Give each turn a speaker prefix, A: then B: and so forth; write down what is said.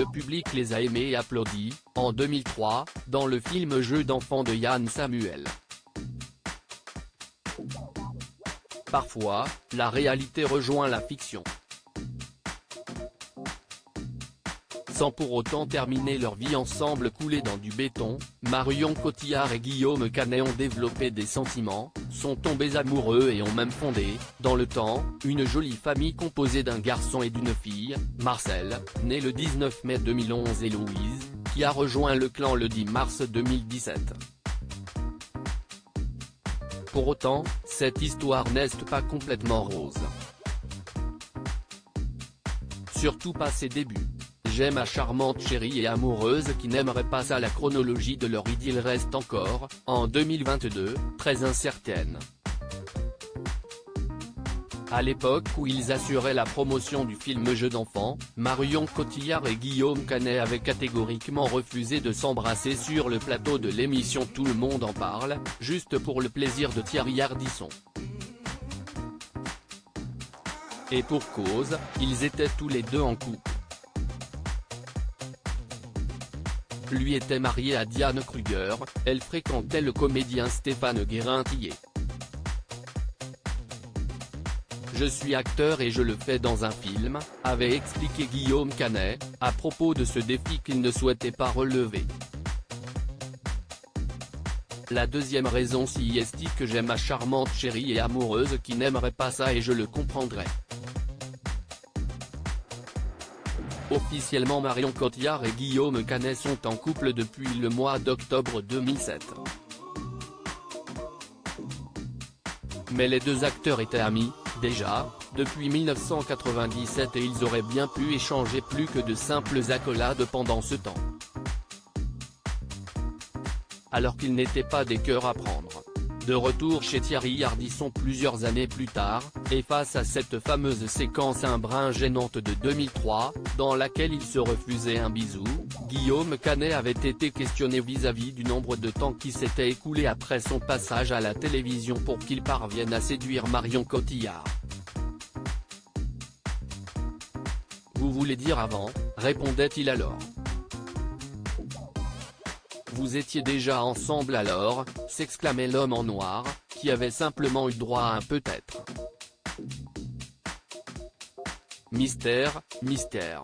A: le public les a aimés et applaudis, en 2003, dans le film Jeux d'enfants de Yann Samuel. Parfois, la réalité rejoint la fiction. Sans pour autant terminer leur vie ensemble coulée dans du béton, Marion Cotillard et Guillaume Canet ont développé des sentiments, sont tombés amoureux et ont même fondé, dans le temps, une jolie famille composée d'un garçon et d'une fille, Marcel, né le 19 mai 2011 et Louise, qui a rejoint le clan le 10 mars 2017. Pour autant, cette histoire n'est pas complètement rose. Surtout pas ses débuts. J'ai ma charmante chérie et amoureuse qui n'aimerait pas ça. La chronologie de leur idylle reste encore, en 2022, très incertaine. À l'époque où ils assuraient la promotion du film Jeux d'enfants, Marion Cotillard et Guillaume Canet avaient catégoriquement refusé de s'embrasser sur le plateau de l'émission Tout le monde en parle, juste pour le plaisir de Thierry Ardisson. Et pour cause, ils étaient tous les deux en couple. Lui était marié à Diane Kruger, elle fréquentait le comédien Stéphane Guérin-Tillet. Je suis acteur et je le fais dans un film, avait expliqué Guillaume Canet, à propos de ce défi qu'il ne souhaitait pas relever. La deuxième raison si est que j'ai ma charmante chérie et amoureuse qui n'aimerait pas ça et je le comprendrais. Officiellement Marion Cotillard et Guillaume Canet sont en couple depuis le mois d'octobre 2007. Mais les deux acteurs étaient amis, déjà, depuis 1997 et ils auraient bien pu échanger plus que de simples accolades pendant ce temps. Alors qu'ils n'étaient pas des cœurs à prendre. De retour chez Thierry Ardisson plusieurs années plus tard, et face à cette fameuse séquence un brin gênante de 2003, dans laquelle il se refusait un bisou, Guillaume Canet avait été questionné vis-à-vis du nombre de temps qui s'était écoulé après son passage à la télévision pour qu'il parvienne à séduire Marion Cotillard. Vous voulez dire avant, répondait-il alors. Vous étiez déjà ensemble alors, s'exclamait l'homme en noir, qui avait simplement eu droit à un peut-être. Mystère, mystère.